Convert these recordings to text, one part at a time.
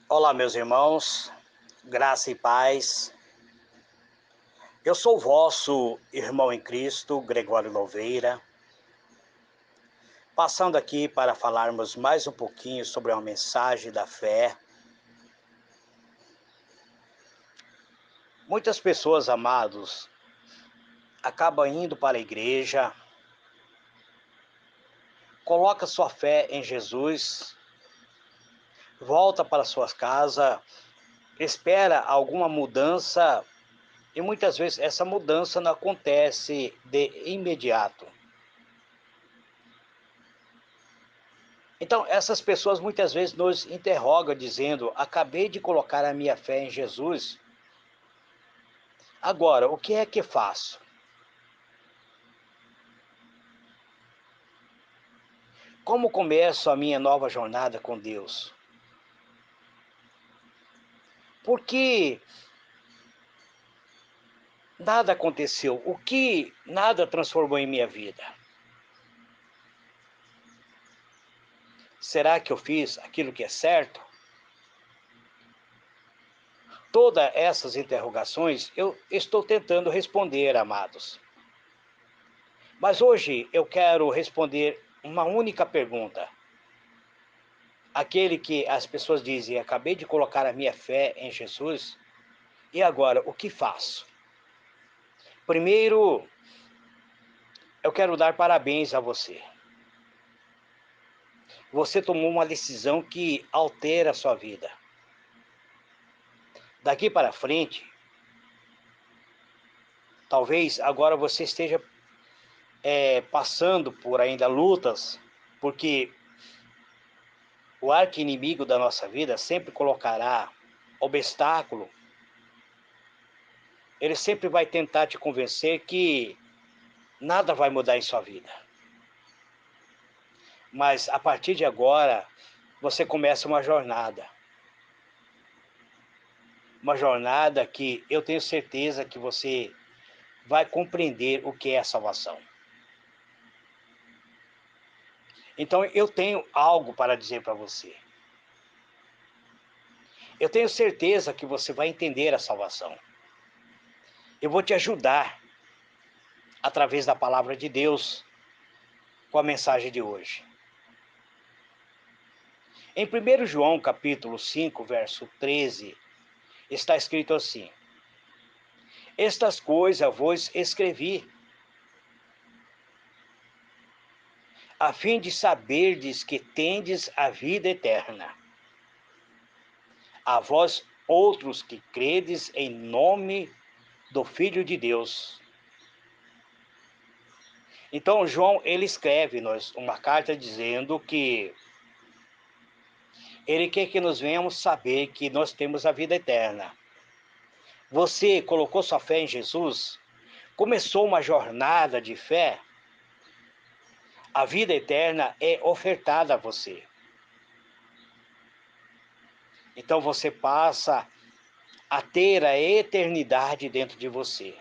Olá, meus irmãos, graça e paz. Eu sou o vosso irmão em Cristo, Gregório Louveira, passando aqui para falarmos mais um pouquinho sobre uma mensagem da fé. Muitas pessoas, amados, acabam indo para a igreja, coloca sua fé em Jesus, volta para suas casas, espera alguma mudança e muitas vezes essa mudança não acontece de imediato. Então, essas pessoas muitas vezes nos interrogam dizendo: acabei de colocar a minha fé em Jesus, agora o que é que faço? Como começo a minha nova jornada com Deus? Porque nada aconteceu, o que nada transformou em minha vida? Será que eu fiz aquilo que é certo? Todas essas interrogações eu estou tentando responder, amados. Mas hoje eu quero responder uma única pergunta. Aquele que as pessoas dizem: acabei de colocar a minha fé em Jesus, e agora o que faço? Primeiro, eu quero dar parabéns a você. Você tomou uma decisão que altera a sua vida. Daqui para frente, talvez agora você esteja passando por ainda lutas, porque o arqui-inimigo da nossa vida sempre colocará obstáculo. Ele sempre vai tentar te convencer que nada vai mudar em sua vida. Mas a partir de agora, você começa uma jornada. Uma jornada que eu tenho certeza que você vai compreender o que é a salvação. Então eu tenho algo para dizer para você. Eu tenho certeza que você vai entender a salvação. Eu vou te ajudar através da palavra de Deus com a mensagem de hoje. Em 1 João capítulo 5, verso 13, está escrito assim: estas coisas vos escrevi, a fim de saberdes que tendes a vida eterna. A vós outros que credes em nome do Filho de Deus. Então João, ele escreve-nos uma carta dizendo que ele quer que nós venhamos saber que nós temos a vida eterna. Você colocou sua fé em Jesus? Começou uma jornada de fé? A vida eterna é ofertada a você. Então você passa a ter a eternidade dentro de você.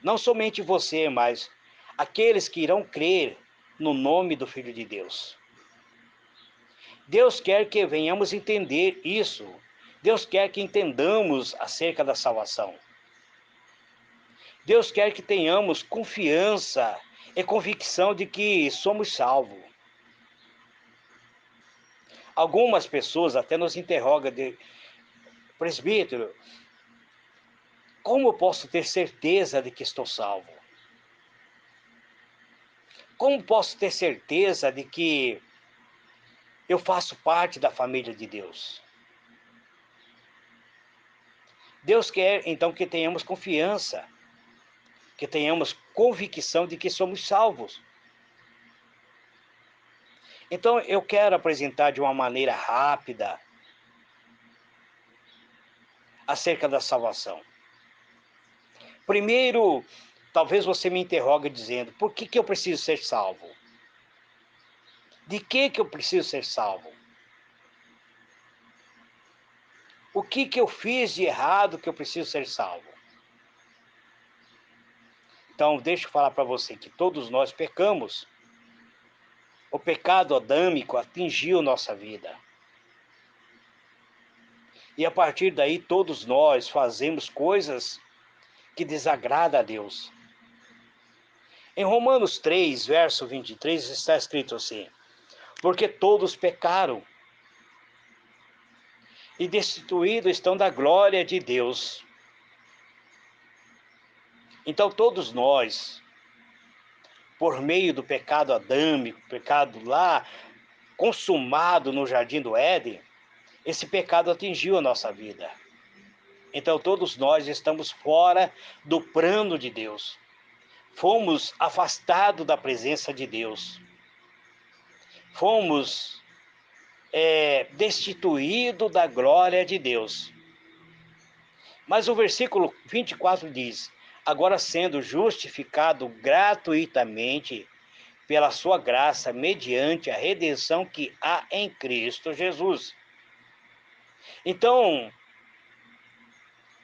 Não somente você, mas aqueles que irão crer no nome do Filho de Deus. Deus quer que venhamos entender isso. Deus quer que entendamos acerca da salvação. Deus quer que tenhamos confiança e convicção de que somos salvos. Algumas pessoas até nos interrogam de: presbítero, como eu posso ter certeza de que estou salvo? Como posso ter certeza de que eu faço parte da família de Deus? Deus quer então que tenhamos confiança, que tenhamos convicção de que somos salvos. Então eu quero apresentar de uma maneira rápida acerca da salvação. Primeiro, talvez você me interrogue dizendo: por que eu preciso ser salvo? De que eu preciso ser salvo? O que eu fiz de errado que eu preciso ser salvo? Então, deixa eu falar para você que todos nós pecamos. O pecado adâmico atingiu nossa vida. E a partir daí todos nós fazemos coisas que desagradam a Deus. Em Romanos 3, verso 23, está escrito assim: porque todos pecaram e destituídos estão da glória de Deus. Então todos nós, por meio do pecado adâmico, pecado lá consumado no jardim do Éden, esse pecado atingiu a nossa vida. Então todos nós estamos fora do plano de Deus. Fomos afastados da presença de Deus. Fomos destituídos da glória de Deus. Mas o versículo 24 diz: agora sendo justificado gratuitamente pela sua graça, mediante a redenção que há em Cristo Jesus. Então,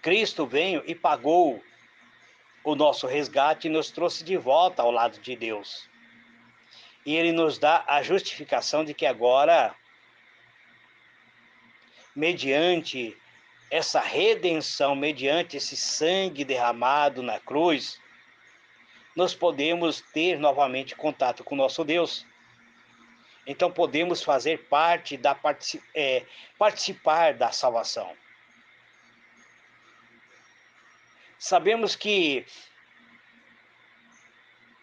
Cristo veio e pagou o nosso resgate e nos trouxe de volta ao lado de Deus. E Ele nos dá a justificação de que agora, mediante essa redenção, mediante esse sangue derramado na cruz, nós podemos ter novamente contato com o nosso Deus. Então podemos fazer parte participar da salvação. Sabemos que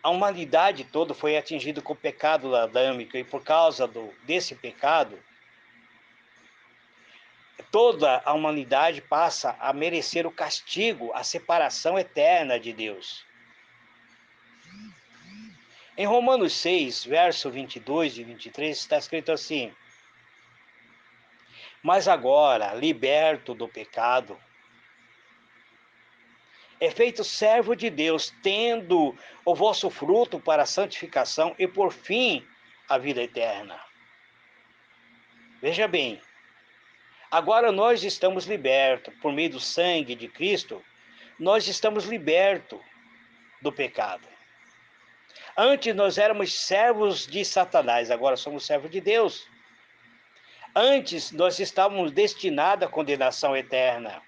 a humanidade toda foi atingida com o pecado adâmico, e por causa desse pecado, toda a humanidade passa a merecer o castigo, a separação eterna de Deus. Em Romanos 6, verso 22 e 23, está escrito assim: mas agora, liberto do pecado, é feito servo de Deus, tendo o vosso fruto para a santificação e por fim a vida eterna. Veja bem, agora nós estamos libertos, por meio do sangue de Cristo, nós estamos libertos do pecado. Antes nós éramos servos de Satanás, agora somos servos de Deus. Antes nós estávamos destinados à condenação eterna,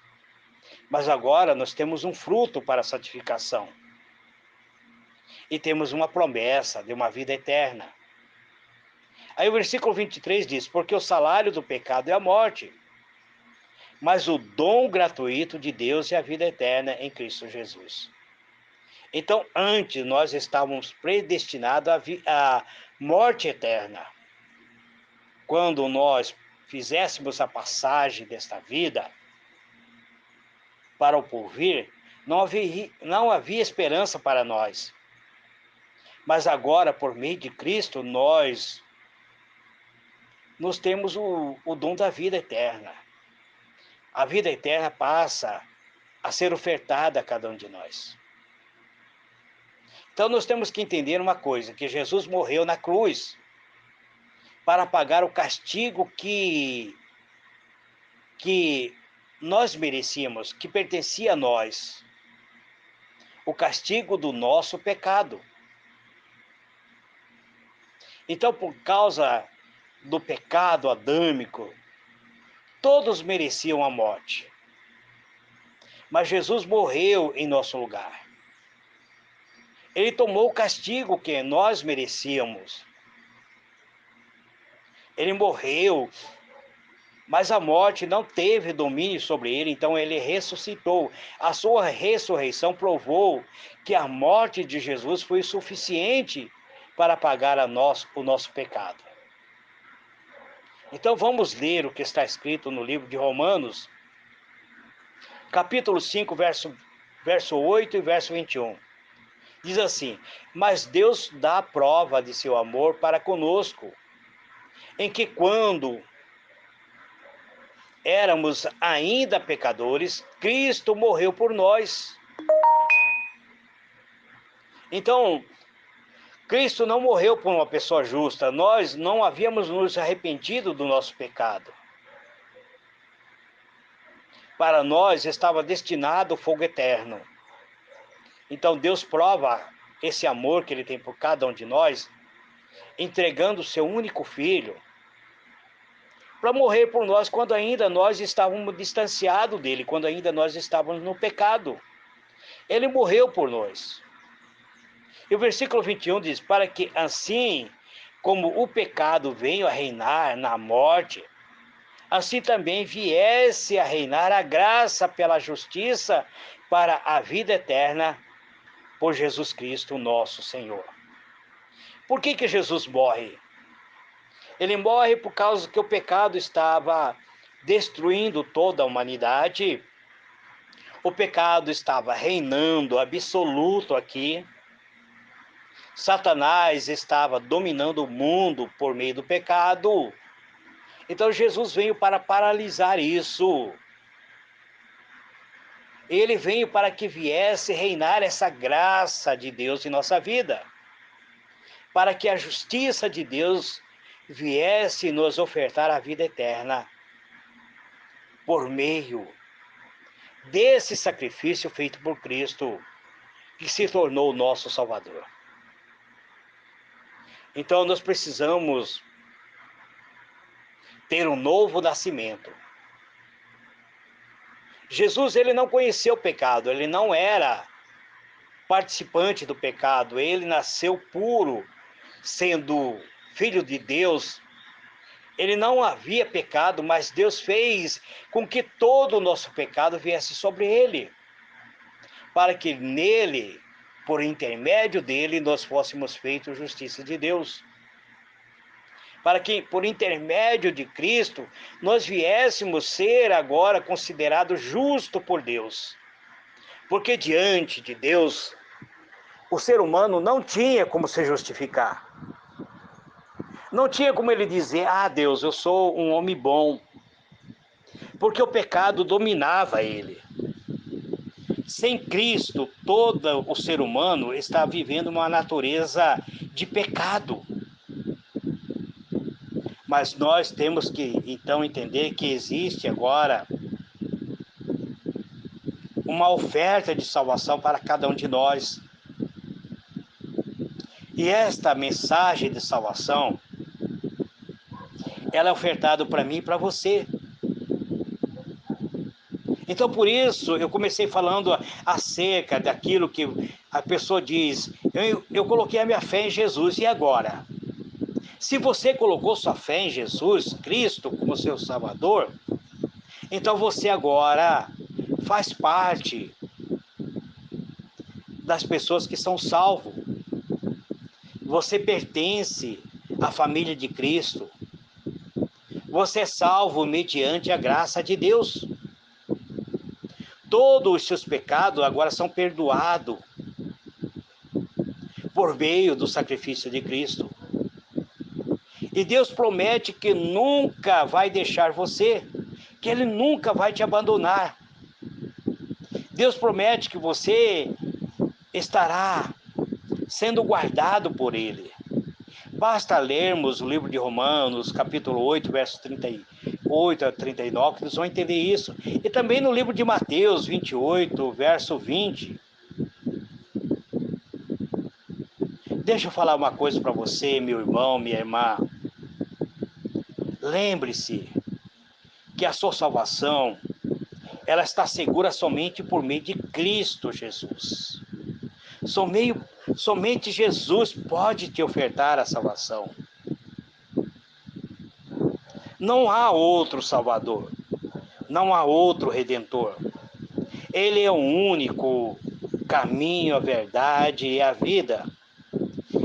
mas agora nós temos um fruto para a santificação. E temos uma promessa de uma vida eterna. Aí o versículo 23 diz: porque o salário do pecado é a morte, mas o dom gratuito de Deus é a vida eterna em Cristo Jesus. Então, antes nós estávamos predestinados à morte eterna. Quando nós fizéssemos a passagem desta vida para o porvir, não havia esperança para nós. Mas agora, por meio de Cristo, nós temos o dom da vida eterna. A vida eterna passa a ser ofertada a cada um de nós. Então nós temos que entender uma coisa, que Jesus morreu na cruz para pagar o castigo que nós merecíamos, que pertencia a nós. O castigo do nosso pecado. Então, por causa do pecado adâmico, todos mereciam a morte. Mas Jesus morreu em nosso lugar. Ele tomou o castigo que nós merecíamos. Ele morreu, mas a morte não teve domínio sobre ele, então ele ressuscitou. A sua ressurreição provou que a morte de Jesus foi suficiente para pagar o nosso pecado. Então vamos ler o que está escrito no livro de Romanos, capítulo 5, verso 8 e verso 21. Diz assim: mas Deus dá a prova de seu amor para conosco, em que quando éramos ainda pecadores, Cristo morreu por nós. Então, Cristo não morreu por uma pessoa justa, nós não havíamos nos arrependido do nosso pecado. Para nós estava destinado o fogo eterno. Então Deus prova esse amor que Ele tem por cada um de nós, entregando o seu único filho para morrer por nós quando ainda nós estávamos distanciados dele, quando ainda nós estávamos no pecado. Ele morreu por nós. E o versículo 21 diz: para que assim como o pecado veio a reinar na morte, assim também viesse a reinar a graça pela justiça para a vida eterna por Jesus Cristo, nosso Senhor. Por que Jesus morre? Ele morre por causa que o pecado estava destruindo toda a humanidade. O pecado estava reinando absoluto aqui. Satanás estava dominando o mundo por meio do pecado. Então Jesus veio para paralisar isso. Ele veio para que viesse reinar essa graça de Deus em nossa vida. Para que a justiça de Deus viesse nos ofertar a vida eterna. Por meio desse sacrifício feito por Cristo, que se tornou o nosso Salvador. Então nós precisamos ter um novo nascimento. Jesus, ele não conheceu o pecado, ele não era participante do pecado, ele nasceu puro, sendo filho de Deus. Ele não havia pecado, mas Deus fez com que todo o nosso pecado viesse sobre ele, para que nele, por intermédio dele, nós fôssemos feitos justiça de Deus. Para que, por intermédio de Cristo, nós viéssemos ser agora considerados justos por Deus. Porque diante de Deus, o ser humano não tinha como se justificar. Não tinha como ele dizer: ah, Deus, eu sou um homem bom. Porque o pecado dominava ele. Sem Cristo, todo o ser humano está vivendo uma natureza de pecado. Mas nós temos que, então, entender que existe agora uma oferta de salvação para cada um de nós. E esta mensagem de salvação, ela é ofertada para mim e para você. Então, por isso, eu comecei falando acerca daquilo que a pessoa diz: eu coloquei a minha fé em Jesus, e agora? Se você colocou sua fé em Jesus Cristo como seu Salvador, então você agora faz parte das pessoas que são salvos. Você pertence à família de Cristo. Você é salvo mediante a graça de Deus. Todos os seus pecados agora são perdoados por meio do sacrifício de Cristo. E Deus promete que nunca vai deixar você, que Ele nunca vai te abandonar. Deus promete que você estará sendo guardado por Ele. Basta lermos o livro de Romanos, capítulo 8, versos 38 a 39, que nós vamos entender isso. E também no livro de Mateus 28, verso 20. Deixa eu falar uma coisa para você, meu irmão, minha irmã. Lembre-se que a sua salvação, ela está segura somente por meio de Cristo Jesus. Somente Jesus pode te ofertar a salvação. Não há outro Salvador, não há outro Redentor. Ele é o único caminho, a verdade e a vida.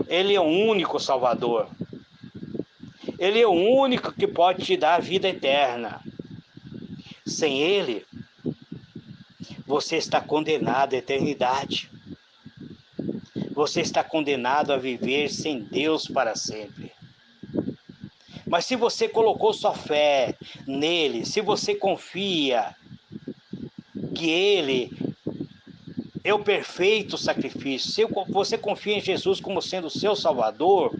Ele é o único Salvador. Ele é o único que pode te dar a vida eterna. Sem Ele, você está condenado à eternidade. Você está condenado a viver sem Deus para sempre. Mas se você colocou sua fé nele, se você confia que Ele é o perfeito sacrifício, se você confia em Jesus como sendo o seu Salvador,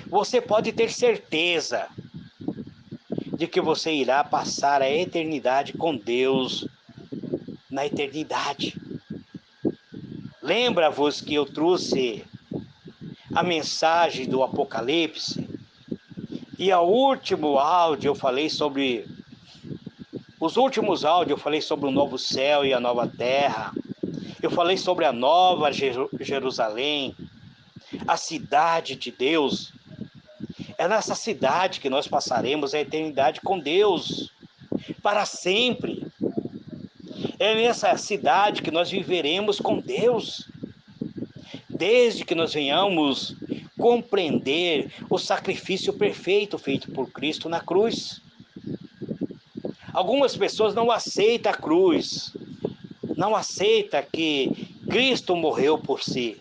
você pode ter certeza de que você irá passar a eternidade com Deus na eternidade. Lembra-vos que eu trouxe a mensagem do Apocalipse, E o último áudio eu falei sobre... Os últimos áudios eu falei sobre o novo céu e a nova terra. Eu falei sobre a nova Jerusalém, a cidade de Deus. É nessa cidade que nós passaremos a eternidade com Deus, para sempre. É nessa cidade que nós viveremos com Deus, desde que nós venhamos compreender o sacrifício perfeito feito por Cristo na cruz. Algumas pessoas não aceitam a cruz, não aceitam que Cristo morreu por si.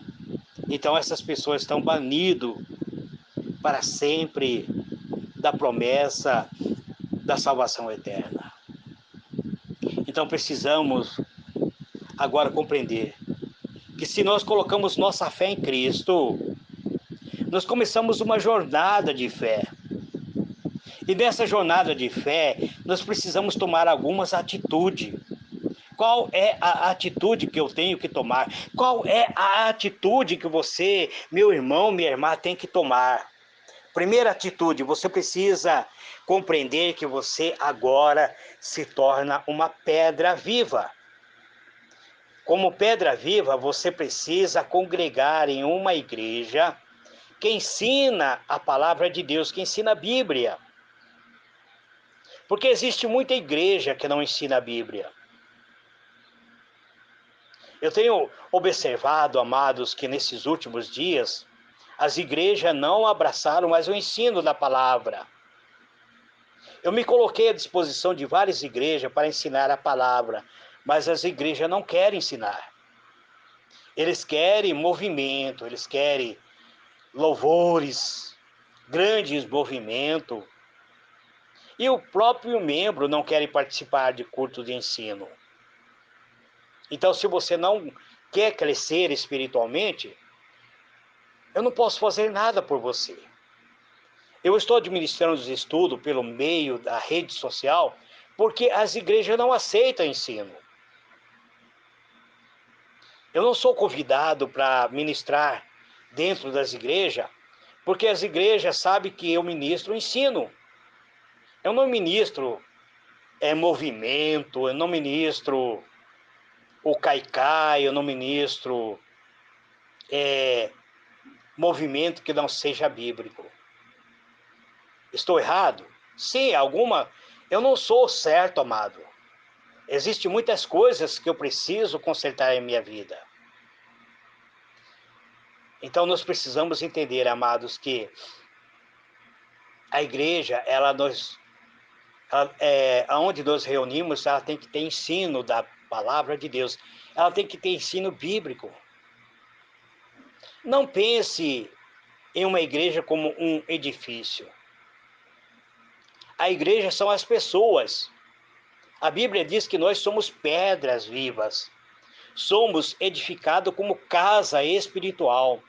Então essas pessoas estão banidas para sempre da promessa da salvação eterna. Então precisamos agora compreender que se nós colocamos nossa fé em Cristo, nós começamos uma jornada de fé. E nessa jornada de fé, nós precisamos tomar algumas atitudes. Qual é a atitude que eu tenho que tomar? Qual é a atitude que você, meu irmão, minha irmã, tem que tomar? Primeira atitude, você precisa compreender que você agora se torna uma pedra viva. Como pedra viva, você precisa congregar em uma igreja que ensina a palavra de Deus, que ensina a Bíblia. Porque existe muita igreja que não ensina a Bíblia. Eu tenho observado, amados, que nesses últimos dias, as igrejas não abraçaram mais o ensino da palavra. Eu me coloquei à disposição de várias igrejas para ensinar a palavra, mas as igrejas não querem ensinar. Eles querem movimento, eles querem louvores, grandes movimentos. E o próprio membro não quer participar de culto de ensino. Então, se você não quer crescer espiritualmente, eu não posso fazer nada por você. Eu estou administrando os estudos pelo meio da rede social, porque as igrejas não aceitam ensino. Eu não sou convidado para ministrar dentro das igrejas, porque as igrejas sabem que eu ministro ensino. Eu não ministro movimento, eu não ministro o caicai, eu não ministro movimento que não seja bíblico. Estou errado? Sim, alguma. Eu não sou certo, amado. Existem muitas coisas que eu preciso consertar em minha vida. Então nós precisamos entender, amados, que a igreja, onde nós reunimos, ela tem que ter ensino da palavra de Deus. Ela tem que ter ensino bíblico. Não pense em uma igreja como um edifício. A igreja são as pessoas. A Bíblia diz que nós somos pedras vivas. Somos edificados como casa espiritual.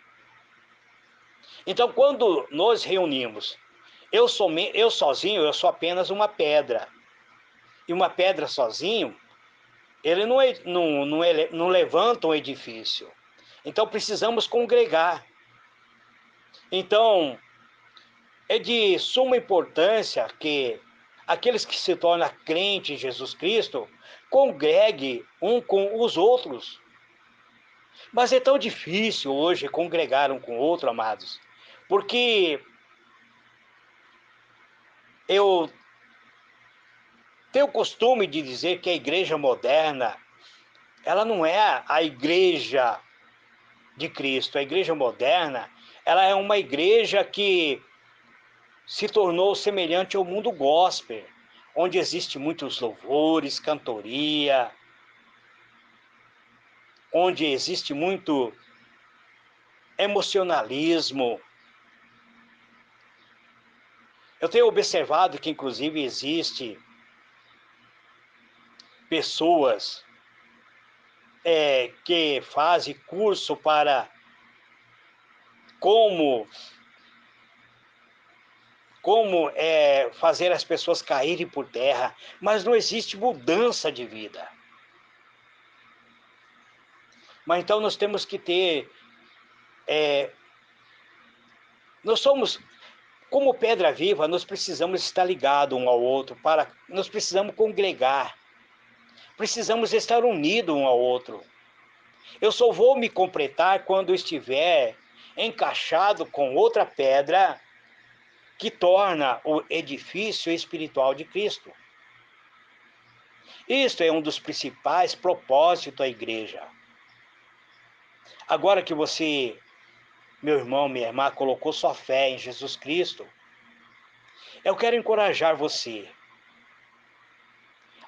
Então, quando nós reunimos, eu sozinho, eu sou apenas uma pedra. E uma pedra sozinho, ele não levanta um edifício. Então, precisamos congregar. Então, é de suma importância que aqueles que se tornam crentes em Jesus Cristo congreguem um com os outros. Mas é tão difícil hoje congregar um com o outro, amados, porque eu tenho o costume de dizer que a igreja moderna, ela não é a igreja de Cristo. A igreja moderna, ela é uma igreja que se tornou semelhante ao mundo gospel, onde existe muitos louvores, cantoria, onde existe muito emocionalismo. Eu tenho observado que, inclusive, existe pessoas que fazem curso para como fazer as pessoas caírem por terra, mas não existe mudança de vida. Mas então nós temos que ter... Como pedra viva, nós precisamos estar ligados um ao outro, nós precisamos congregar, precisamos estar unidos um ao outro. Eu só vou me completar quando estiver encaixado com outra pedra que torna o edifício espiritual de Cristo. Isto é um dos principais propósitos da igreja. Agora que você, meu irmão, minha irmã, colocou sua fé em Jesus Cristo, eu quero encorajar você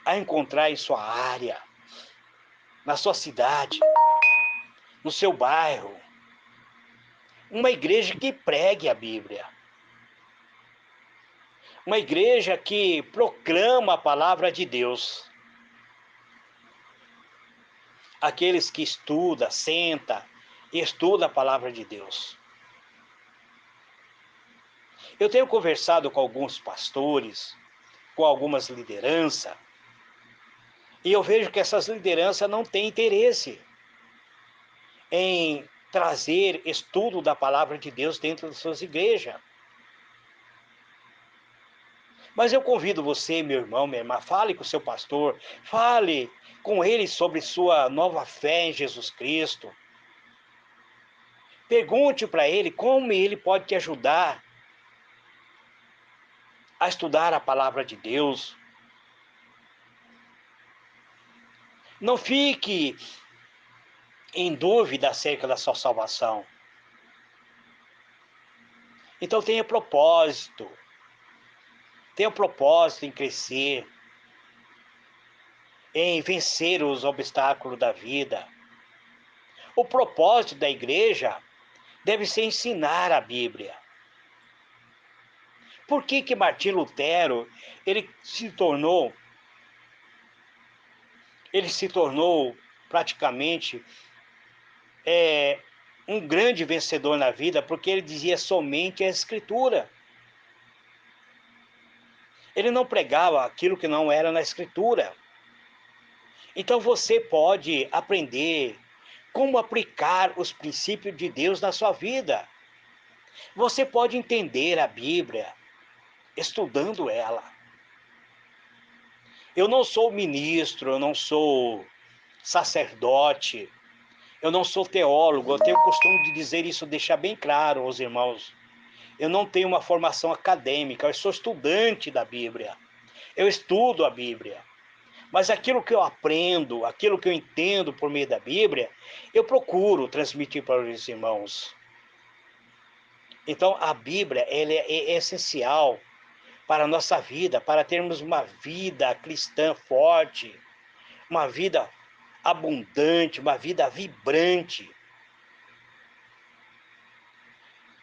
a encontrar em sua área, na sua cidade, no seu bairro, uma igreja que pregue a Bíblia. Uma igreja que proclama a palavra de Deus. Aqueles que estudam, sentam e estudam a palavra de Deus. Eu tenho conversado com alguns pastores, com algumas lideranças, e eu vejo que essas lideranças não têm interesse em trazer estudo da palavra de Deus dentro das suas igrejas. Mas eu convido você, meu irmão, minha irmã, fale com o seu pastor, fale com ele sobre sua nova fé em Jesus Cristo. Pergunte para ele como ele pode te ajudar a estudar a palavra de Deus. Não fique em dúvida acerca da sua salvação. Então tenha propósito em crescer, em vencer os obstáculos da vida. O propósito da igreja deve ser ensinar a Bíblia. Por que Martinho Lutero ele se tornou praticamente um grande vencedor na vida? Porque ele dizia somente a Escritura. Ele não pregava aquilo que não era na Escritura. Então você pode aprender como aplicar os princípios de Deus na sua vida. Você pode entender a Bíblia estudando ela. Eu não sou ministro, eu não sou sacerdote, eu não sou teólogo, eu tenho o costume de dizer isso, deixar bem claro aos irmãos. Eu não tenho uma formação acadêmica, eu sou estudante da Bíblia. Eu estudo a Bíblia. Mas aquilo que eu aprendo, aquilo que eu entendo por meio da Bíblia, eu procuro transmitir para os irmãos. Então, a Bíblia ela é essencial para a nossa vida, para termos uma vida cristã forte, uma vida abundante, uma vida vibrante.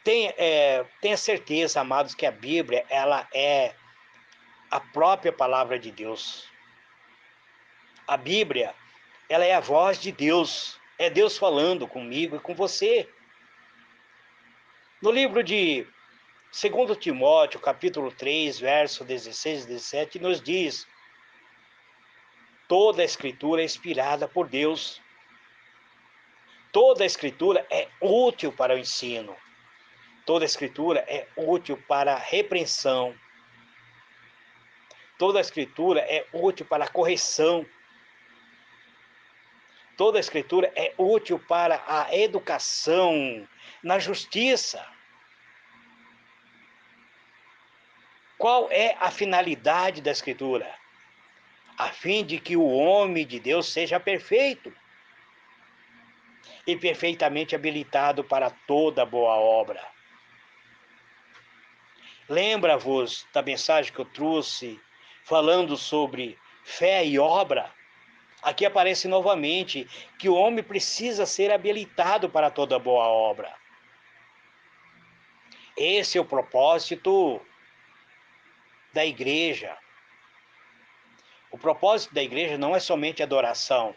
Tenha certeza, amados, que a Bíblia ela é a própria palavra de Deus. A Bíblia ela é a voz de Deus, é Deus falando comigo e com você. No livro de 2 Timóteo, capítulo 3, verso 16 e 17, nos diz: toda a Escritura é inspirada por Deus. Toda a Escritura é útil para o ensino. Toda a Escritura é útil para a repreensão. Toda a Escritura é útil para a correção. Toda a Escritura é útil para a educação na justiça. Qual é a finalidade da Escritura? A fim de que o homem de Deus seja perfeito e perfeitamente habilitado para toda boa obra. Lembra-vos da mensagem que eu trouxe falando sobre fé e obra? Aqui aparece novamente que o homem precisa ser habilitado para toda boa obra. Esse é o propósito da igreja. O propósito da igreja não é somente adoração.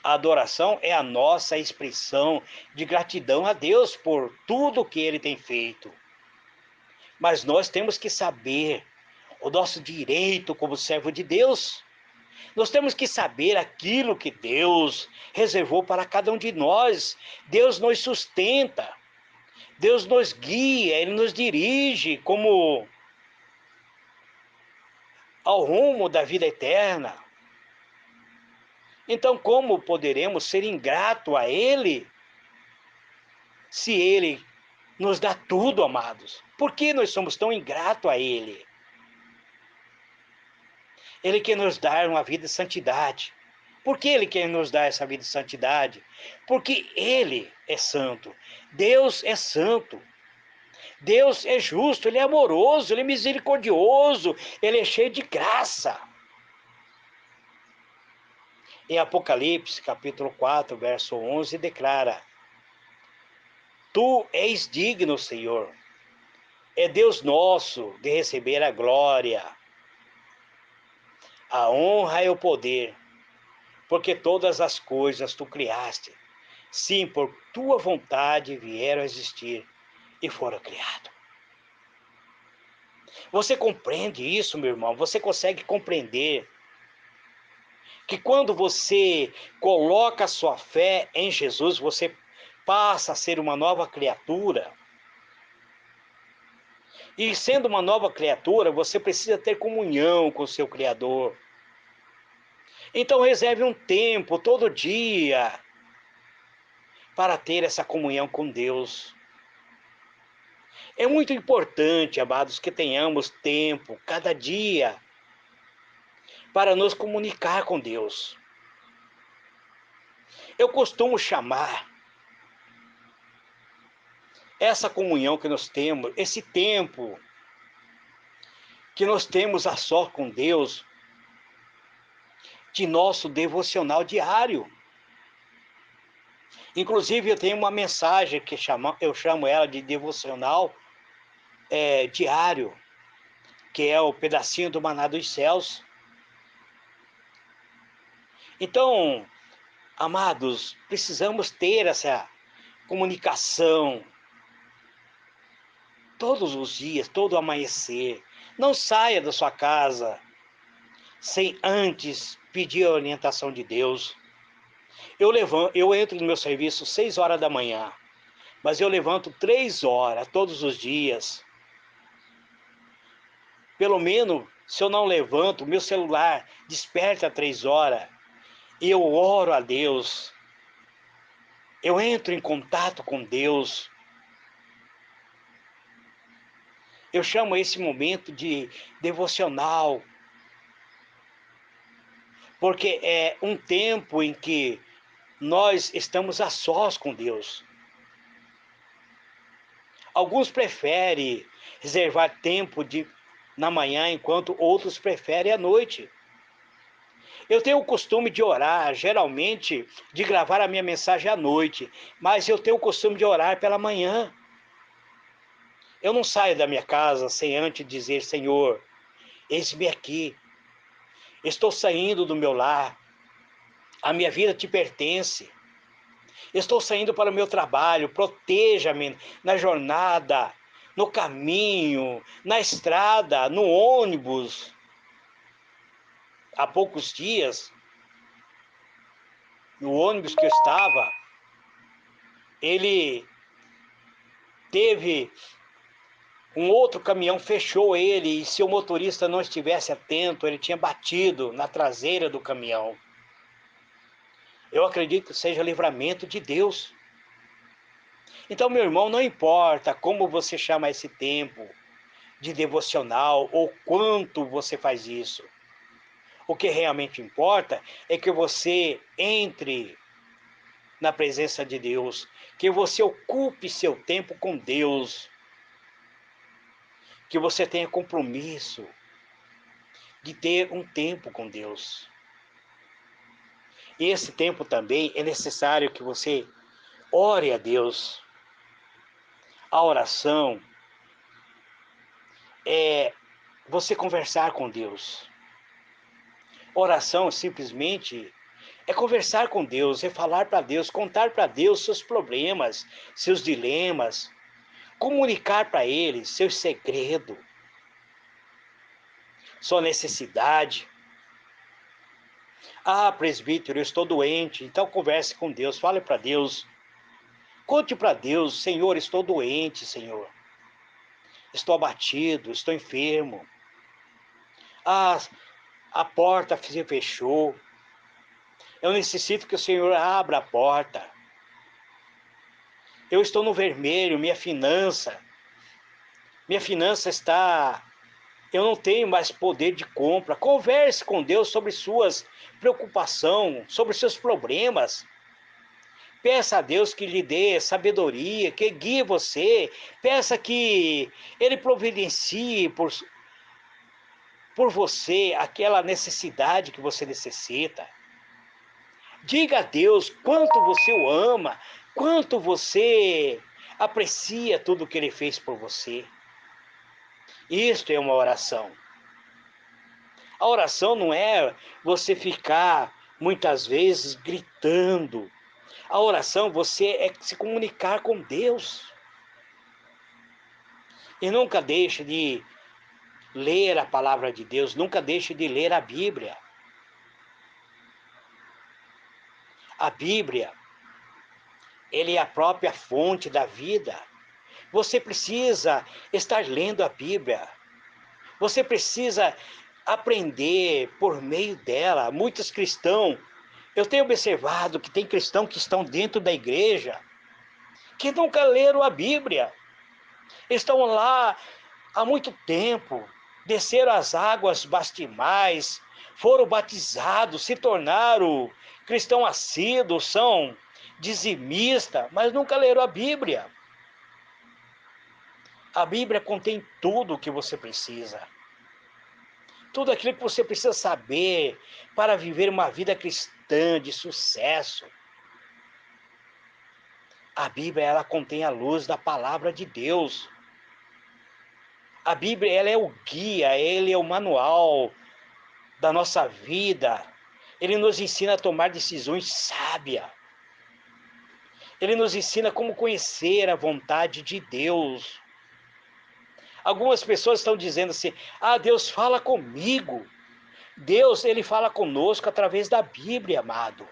A adoração é a nossa expressão de gratidão a Deus por tudo que Ele tem feito. Mas nós temos que saber o nosso direito como servo de Deus. Nós temos que saber aquilo que Deus reservou para cada um de nós. Deus nos sustenta. Deus nos guia, Ele nos dirige como ao rumo da vida eterna. Então, como poderemos ser ingrato a Ele se Ele nos dá tudo, amados? Por que nós somos tão ingratos a Ele? Ele quer nos dar uma vida de santidade. Por que Ele quer nos dar essa vida de santidade? Porque Ele é santo. Deus é santo. Deus é justo, Ele é amoroso, Ele é misericordioso, Ele é cheio de graça. Em Apocalipse, capítulo 4, verso 11, declara: Tu és digno, Senhor, é Deus nosso de receber a glória, a honra e o poder, porque todas as coisas tu criaste. Sim, por tua vontade vieram a existir e foram criados. Você compreende isso, meu irmão? Você consegue compreender que quando você coloca a sua fé em Jesus, você passa a ser uma nova criatura? E sendo uma nova criatura, você precisa ter comunhão com o seu Criador. Então reserve um tempo todo dia para ter essa comunhão com Deus. É muito importante, amados, que tenhamos tempo, cada dia, para nos comunicar com Deus. Eu costumo chamar essa comunhão que nós temos, esse tempo que nós temos a sós com Deus, de nosso devocional diário. Inclusive, eu tenho uma mensagem que eu chamo ela de devocional diário, que é o pedacinho do maná dos céus. Então, amados, precisamos ter essa comunicação todos os dias, todo amanhecer. Não saia da sua casa sem antes pedir a orientação de Deus. Eu entro no meu serviço 6 horas da manhã, mas eu levanto 3 horas todos os dias. Pelo menos, se eu não levanto, meu celular desperta 3 horas e eu oro a Deus. Eu entro em contato com Deus. Eu chamo esse momento de devocional, porque é um tempo em que nós estamos a sós com Deus. Alguns preferem reservar tempo na manhã, enquanto outros preferem à noite. Eu tenho o costume de orar, geralmente, de gravar a minha mensagem à noite, mas eu tenho o costume de orar pela manhã. Eu não saio da minha casa sem antes dizer: Senhor, eis-me aqui, estou saindo do meu lar, a minha vida te pertence. Estou saindo para o meu trabalho, proteja-me na jornada, no caminho, na estrada, no ônibus. Há poucos dias, no ônibus que eu estava, ele teve um outro caminhão, fechou ele, e se o motorista não estivesse atento, ele tinha batido na traseira do caminhão. Eu acredito que seja livramento de Deus. Então, meu irmão, não importa como você chama esse tempo de devocional ou quanto você faz isso. O que realmente importa é que você entre na presença de Deus, que você ocupe seu tempo com Deus, que você tenha compromisso de ter um tempo com Deus. E esse tempo também é necessário que você ore a Deus. A oração é você conversar com Deus. Oração simplesmente é conversar com Deus, é falar para Deus, contar para Deus seus problemas, seus dilemas, comunicar para Ele seus segredos, sua necessidade. Ah, presbítero, eu estou doente, então converse com Deus, fale para Deus Conte para Deus: Senhor, estou doente, Senhor. Estou abatido, estou enfermo. Ah, a porta se fechou. Eu necessito que o Senhor abra a porta. Eu estou no vermelho, minha finança está. Eu não tenho mais poder de compra. Converse com Deus sobre suas preocupações, sobre seus problemas. Peça a Deus que lhe dê sabedoria, que guie você. Peça que Ele providencie por você aquela necessidade que você necessita. Diga a Deus quanto você o ama, quanto você aprecia tudo que Ele fez por você. Isto é uma oração. A oração não é você ficar muitas vezes gritando. A oração você é se comunicar com Deus. E nunca deixe de ler a palavra de Deus, nunca deixe de ler a Bíblia. A Bíblia, ele é a própria fonte da vida. Você precisa estar lendo a Bíblia. Você precisa aprender por meio dela. Muitos cristãos, eu tenho observado que tem cristãos que estão dentro da igreja que nunca leram a Bíblia. Estão lá há muito tempo, desceram as águas bastimais, foram batizados, se tornaram cristãos assíduos, são dizimistas, mas nunca leram a Bíblia. A Bíblia contém tudo o que você precisa. Tudo aquilo que você precisa saber para viver uma vida cristã de sucesso. A Bíblia, ela contém a luz da palavra de Deus. A Bíblia, ela é o guia, ele é o manual da nossa vida. Ele nos ensina a tomar decisões sábias. Ele nos ensina como conhecer a vontade de Deus. Algumas pessoas estão dizendo assim: ah, Deus fala comigo. Deus, ele fala conosco através da Bíblia, amado.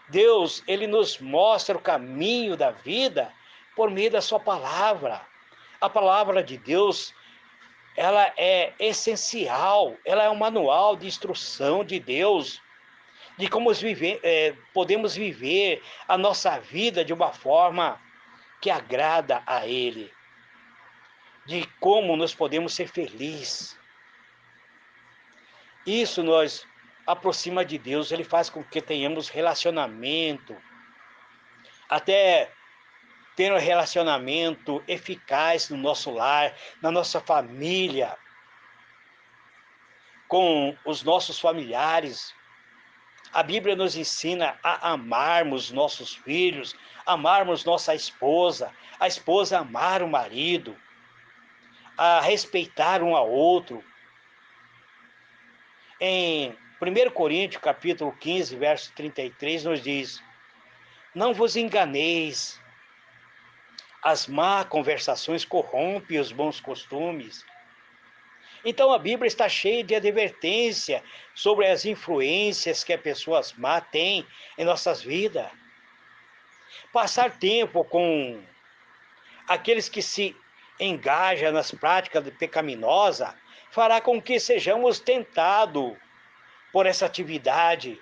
Deus, ele nos mostra o caminho da vida por meio da sua palavra. A palavra de Deus, ela é essencial, ela é um manual de instrução de Deus, de como podemos viver a nossa vida de uma forma que agrada a Ele, de como nós podemos ser felizes. Isso nos aproxima de Deus, Ele faz com que tenhamos relacionamento, até ter um relacionamento eficaz no nosso lar, na nossa família, com os nossos familiares. A Bíblia nos ensina a amarmos nossos filhos, amarmos nossa esposa, a esposa amar o marido, a respeitar um ao outro. Em 1 Coríntios, capítulo 15, verso 33, nos diz: não vos enganeis, as más conversações corrompem os bons costumes. Então a Bíblia está cheia de advertência sobre as influências que as pessoas más têm em nossas vidas. Passar tempo com aqueles que se engajam nas práticas pecaminosas fará com que sejamos tentados por essa atividade.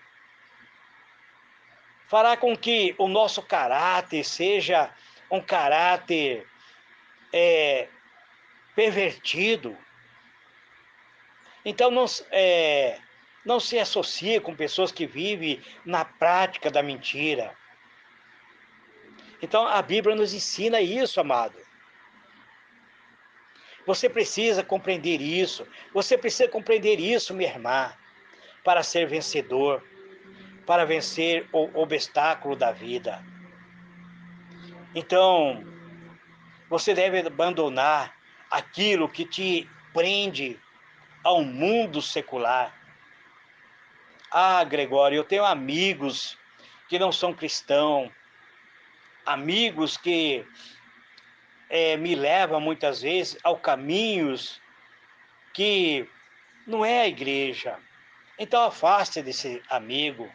Fará com que o nosso caráter seja um caráter pervertido. Então não se associe com pessoas que vivem na prática da mentira. Então a Bíblia nos ensina isso, amado. Você precisa compreender isso. Você precisa compreender isso, minha irmã, para ser vencedor, para vencer o obstáculo da vida. Então, você deve abandonar aquilo que te prende ao mundo secular. Ah, Gregório, eu tenho amigos que não são cristãos, amigos que me levam muitas vezes ao caminhos que não é a igreja. Então afaste desse amigo.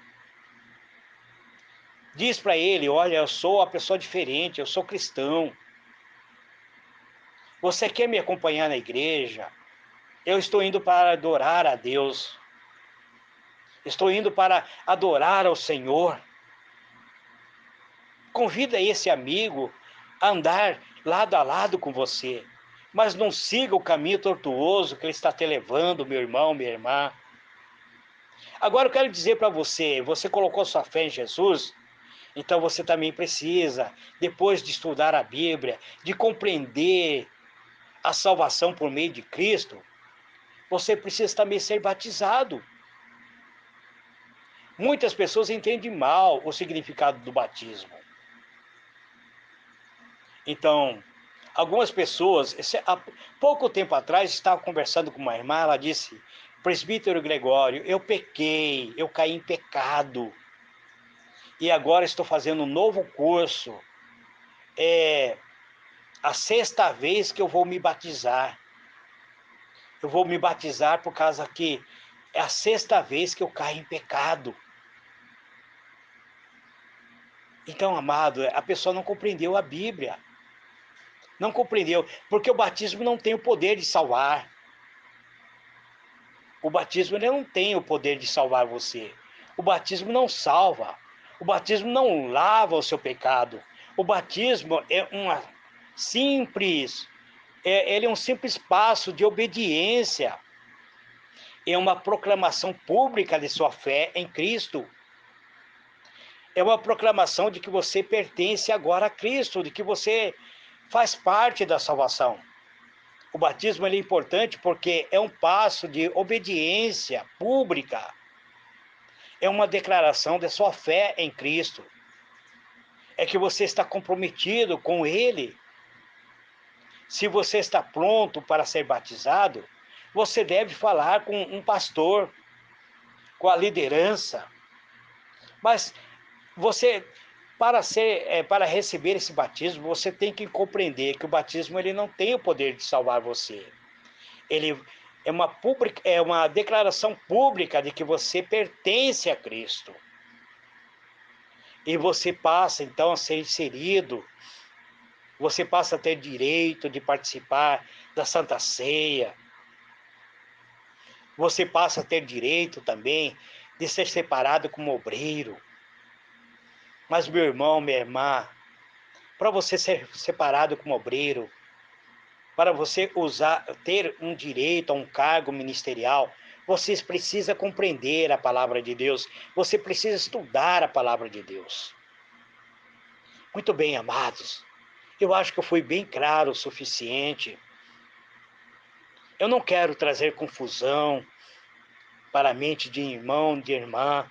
Diz para ele: olha, eu sou uma pessoa diferente, eu sou cristão. Você quer me acompanhar na igreja? Eu estou indo para adorar a Deus. Estou indo para adorar ao Senhor. Convida esse amigo a andar lado a lado com você. Mas não siga o caminho tortuoso que ele está te levando, meu irmão, minha irmã. Agora eu quero dizer para você: você colocou sua fé em Jesus? Então você também precisa, depois de estudar a Bíblia, de compreender a salvação por meio de Cristo, você precisa também ser batizado. Muitas pessoas entendem mal o significado do batismo. Então, algumas pessoas, há pouco tempo atrás, estava conversando com uma irmã, ela disse: presbítero Gregório, eu pequei, eu caí em pecado, e agora estou fazendo um novo curso. É a sexta vez que eu vou me batizar. Eu vou me batizar por causa que é a sexta vez que eu caio em pecado. Então, amado, a pessoa não compreendeu a Bíblia. Não compreendeu, porque o batismo não tem o poder de salvar. O batismo ele não tem o poder de salvar você. O batismo não salva. O batismo não lava o seu pecado. O batismo é uma simples, ele é um simples passo de obediência. É uma proclamação pública de sua fé em Cristo. É uma proclamação de que você pertence agora a Cristo, de que você faz parte da salvação. O batismo é importante porque é um passo de obediência pública. É uma declaração de sua fé em Cristo. É que você está comprometido com Ele. Se você está pronto para ser batizado, você deve falar com um pastor, com a liderança. Mas você, para receber esse batismo, você tem que compreender que o batismo ele não tem o poder de salvar você. Ele é uma declaração pública de que você pertence a Cristo. E você passa então a ser inserido, você passa a ter direito de participar da Santa Ceia, você passa a ter direito também de ser separado como obreiro. Mas, meu irmão, minha irmã, para você ser separado como obreiro, para você ter um direito a um cargo ministerial, você precisa compreender a palavra de Deus, você precisa estudar a palavra de Deus. Muito bem, amados, eu acho que eu fui bem claro o suficiente. Eu não quero trazer confusão para a mente de irmão, de irmã.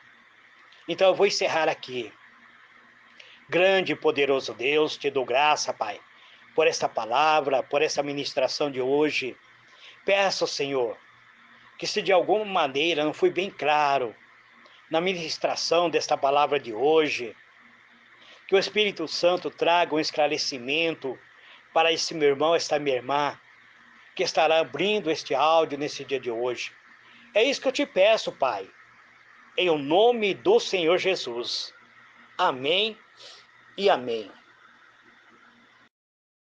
Então eu vou encerrar aqui. Grande e poderoso Deus, te dou graça, Pai, por esta palavra, por esta ministração de hoje. Peço, Senhor, que se de alguma maneira não fui bem claro na ministração desta palavra de hoje, que o Espírito Santo traga um esclarecimento para esse meu irmão, esta minha irmã, que estará abrindo este áudio nesse dia de hoje. É isso que eu te peço, Pai, em o nome do Senhor Jesus. Amém e amém.